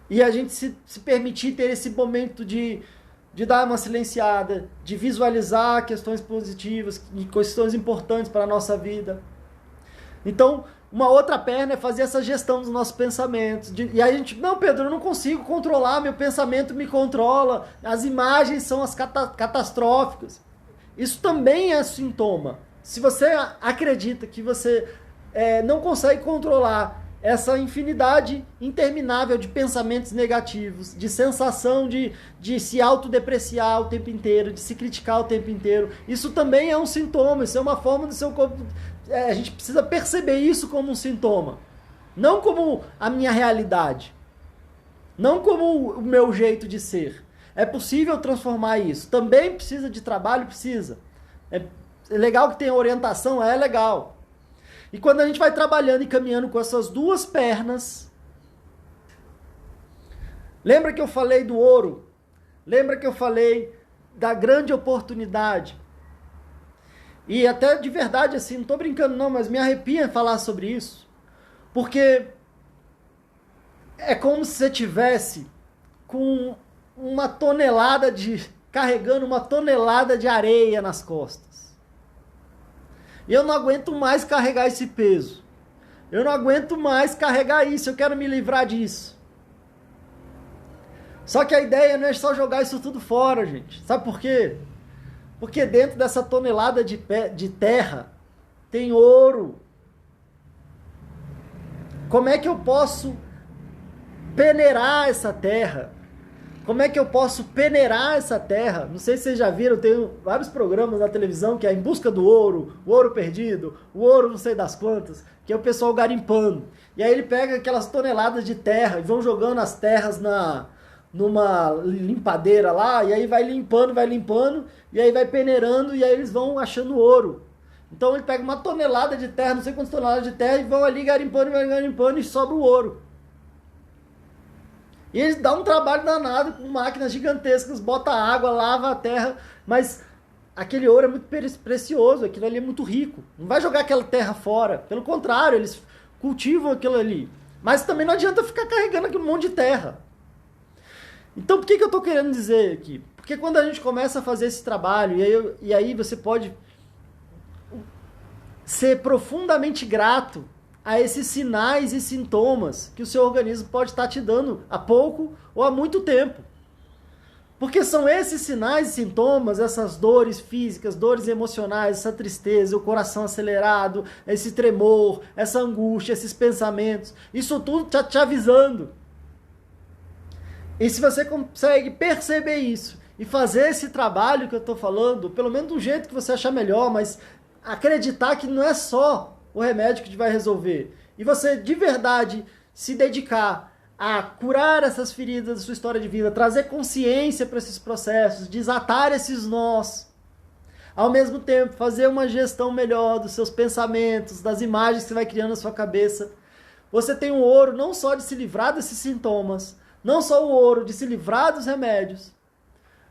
E a gente se permitir ter esse momento de dar uma silenciada, de visualizar questões positivas, questões importantes para a nossa vida. Então, uma outra perna é fazer essa gestão dos nossos pensamentos. E aí a gente, não, Pedro, eu não consigo controlar, meu pensamento me controla, as imagens são as catastróficas. Isso também é sintoma. Se você acredita que você não consegue controlar essa infinidade interminável de pensamentos negativos, de sensação de se autodepreciar o tempo inteiro, de se criticar o tempo inteiro, isso também é um sintoma, isso é uma forma do seu corpo. A gente precisa perceber isso como um sintoma, não como a minha realidade, não como o meu jeito de ser. É possível transformar isso. Também precisa de trabalho, precisa. É legal que tenha orientação, é legal. E quando a gente vai trabalhando e caminhando com essas duas pernas, lembra que eu falei do ouro? Lembra que eu falei da grande oportunidade? E até de verdade, assim, não tô brincando não, mas me arrepia falar sobre isso. Porque é como se você tivesse com carregando uma tonelada de areia nas costas. E eu não aguento mais carregar esse peso. Eu não aguento mais carregar isso, eu quero me livrar disso. Só que a ideia não é só jogar isso tudo fora, gente. Sabe por quê? Porque dentro dessa tonelada de terra tem ouro. Como é que eu posso peneirar essa terra? Como é que eu posso peneirar essa terra? Não sei se vocês já viram, tem vários programas na televisão que é Em Busca do Ouro, o Ouro Perdido, o Ouro não sei das quantas, que é o pessoal garimpando. E aí ele pega aquelas toneladas de terra e vão jogando as terras numa limpadeira lá, e aí vai limpando, e aí vai peneirando, e aí eles vão achando ouro. Então ele pega uma tonelada de terra, não sei quantas toneladas de terra, e vão ali garimpando e sobra o ouro. E eles dão um trabalho danado com máquinas gigantescas, bota água, lava a terra, mas aquele ouro é muito precioso, aquilo ali é muito rico. Não vai jogar aquela terra fora, pelo contrário, eles cultivam aquilo ali. Mas também não adianta ficar carregando aquele monte de terra. Então, por que eu estou querendo dizer aqui? Porque quando a gente começa a fazer esse trabalho, e aí você pode ser profundamente grato a esses sinais e sintomas que o seu organismo pode estar te dando há pouco ou há muito tempo. Porque são esses sinais e sintomas, essas dores físicas, dores emocionais, essa tristeza, o coração acelerado, esse tremor, essa angústia, esses pensamentos, isso tudo está te avisando. E se você consegue perceber isso e fazer esse trabalho que eu estou falando, pelo menos do jeito que você achar melhor, mas acreditar que não é só o remédio que te vai resolver, e você de verdade se dedicar a curar essas feridas da sua história de vida, trazer consciência para esses processos, desatar esses nós, ao mesmo tempo fazer uma gestão melhor dos seus pensamentos, das imagens que você vai criando na sua cabeça, você tem o ouro não só de se livrar desses sintomas, não só o ouro de se livrar dos remédios,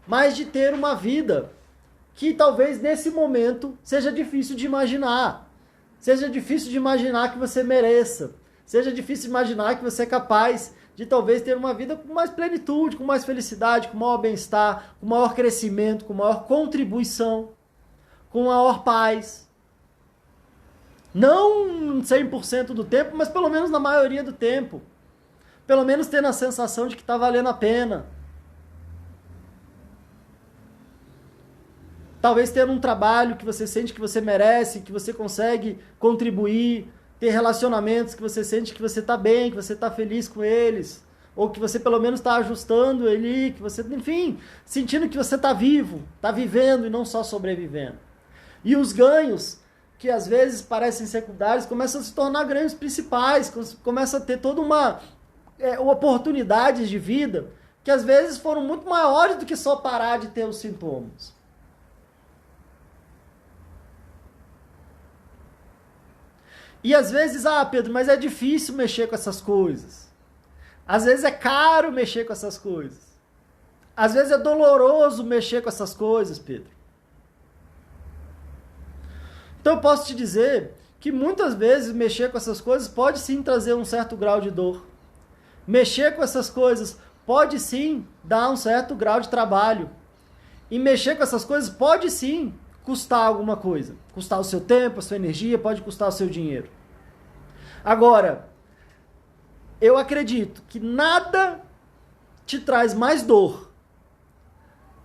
mas de ter uma vida que talvez nesse momento seja difícil de imaginar. Seja difícil de imaginar que você mereça. Seja difícil de imaginar que você é capaz de talvez ter uma vida com mais plenitude, com mais felicidade, com maior bem-estar, com maior crescimento, com maior contribuição, com maior paz. Não 100% do tempo, mas pelo menos na maioria do tempo. Pelo menos tendo a sensação de que está valendo a pena. Talvez tendo um trabalho que você sente que você merece, que você consegue contribuir, ter relacionamentos que você sente que você está bem, que você está feliz com eles, ou que você pelo menos está ajustando ele, que você, enfim, sentindo que você está vivo, está vivendo e não só sobrevivendo. E os ganhos, que às vezes parecem secundários, começam a se tornar ganhos principais, começa a ter toda uma oportunidades de vida que às vezes foram muito maiores do que só parar de ter os sintomas. E às vezes, Pedro, mas é difícil mexer com essas coisas. Às vezes é caro mexer com essas coisas. Às vezes é doloroso mexer com essas coisas, Pedro. Então eu posso te dizer que muitas vezes mexer com essas coisas pode sim trazer um certo grau de dor. Mexer com essas coisas pode sim dar um certo grau de trabalho. E mexer com essas coisas pode sim custar alguma coisa. Custar o seu tempo, a sua energia, pode custar o seu dinheiro. Agora, eu acredito que nada te traz mais dor,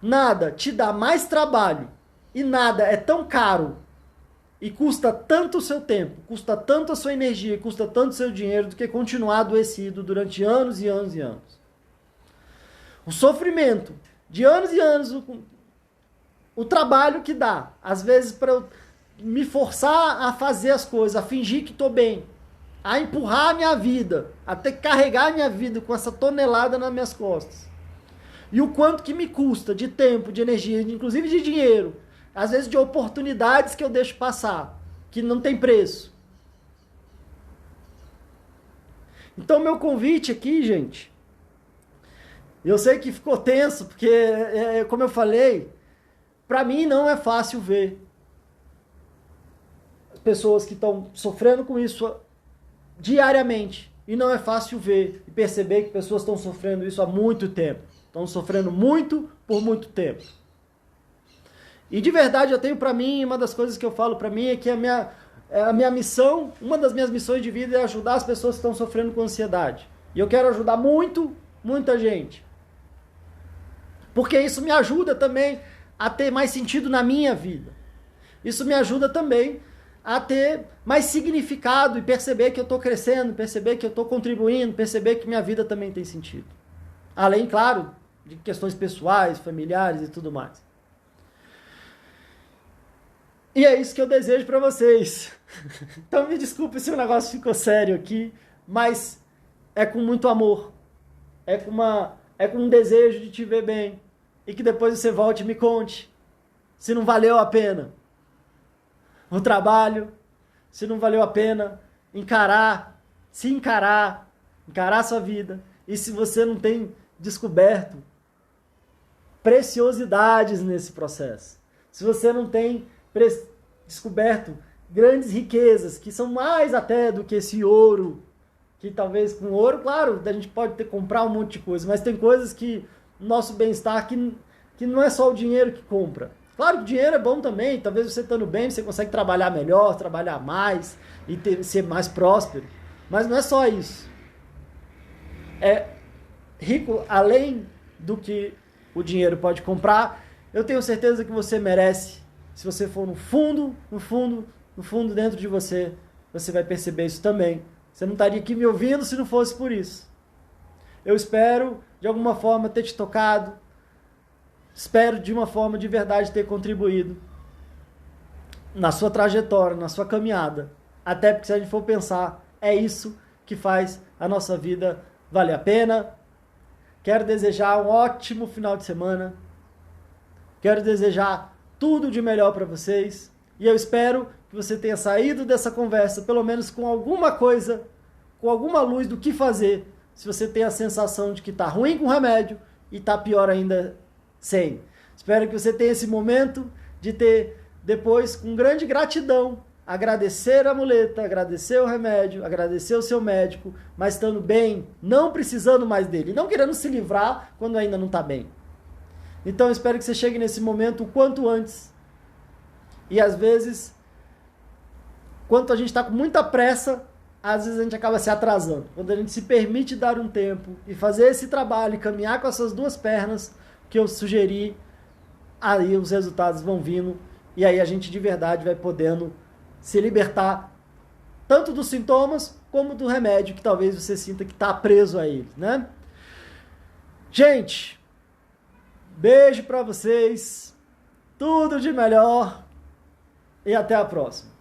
nada te dá mais trabalho e nada é tão caro e custa tanto o seu tempo, custa tanto a sua energia, custa tanto o seu dinheiro do que continuar adoecido durante anos e anos e anos. O sofrimento de anos e anos, o trabalho que dá, às vezes para eu me forçar a fazer as coisas, a fingir que estou bem, a empurrar a minha vida, a ter que carregar a minha vida com essa tonelada nas minhas costas. E o quanto que me custa de tempo, de energia, inclusive de dinheiro, às vezes de oportunidades que eu deixo passar, que não tem preço. Então, meu convite aqui, gente, eu sei que ficou tenso, porque, como eu falei, para mim não é fácil ver pessoas que estão sofrendo com isso diariamente. E não é fácil ver e perceber que pessoas estão sofrendo isso há muito tempo. Estão sofrendo muito por muito tempo. E de verdade eu tenho para mim, uma das coisas que eu falo para mim é que a minha missão, uma das minhas missões de vida é ajudar as pessoas que estão sofrendo com ansiedade. E eu quero ajudar muita gente. Porque isso me ajuda também a ter mais sentido na minha vida. Isso me ajuda também a ter mais significado e perceber que eu estou crescendo, perceber que eu estou contribuindo, perceber que minha vida também tem sentido. Além, claro, de questões pessoais, familiares e tudo mais. E é isso que eu desejo para vocês. Então me desculpe se o negócio ficou sério aqui, mas é com muito amor. É com um desejo de te ver bem. E que depois você volte e me conte se não valeu a pena o trabalho, se não valeu a pena encarar a sua vida. E se você não tem descoberto preciosidades nesse processo. Se você não tem descoberto grandes riquezas, que são mais até do que esse ouro, que talvez com ouro, claro, a gente pode comprar um monte de coisa, mas tem coisas que nosso bem-estar, que não é só o dinheiro que compra. Claro que o dinheiro é bom também, talvez você estando bem, você consegue trabalhar melhor, trabalhar mais e ser mais próspero, mas não é só isso. É rico além do que o dinheiro pode comprar. Eu tenho certeza que você merece. Se você for no fundo dentro de você, você vai perceber isso também. Você não estaria aqui me ouvindo se não fosse por isso. Eu espero, de alguma forma, ter te tocado. Espero, de uma forma de verdade, ter contribuído na sua trajetória, na sua caminhada. Até porque, se a gente for pensar, é isso que faz a nossa vida valer a pena. Quero desejar um ótimo final de semana. Quero desejar tudo de melhor para vocês. E eu espero que você tenha saído dessa conversa, pelo menos com alguma coisa, com alguma luz do que fazer, se você tem a sensação de que está ruim com o remédio e está pior ainda sem. Espero que você tenha esse momento de ter, depois, com grande gratidão, agradecer a muleta, agradecer o remédio, agradecer o seu médico, mas estando bem, não precisando mais dele, não querendo se livrar quando ainda não está bem. Então, espero que você chegue nesse momento o quanto antes. E, às vezes, quando a gente está com muita pressa, às vezes a gente acaba se atrasando. Quando a gente se permite dar um tempo e fazer esse trabalho, e caminhar com essas duas pernas que eu sugeri, aí os resultados vão vindo e aí a gente de verdade vai podendo se libertar tanto dos sintomas como do remédio que talvez você sinta que está preso a ele, né? Gente, beijo para vocês, tudo de melhor e até a próxima.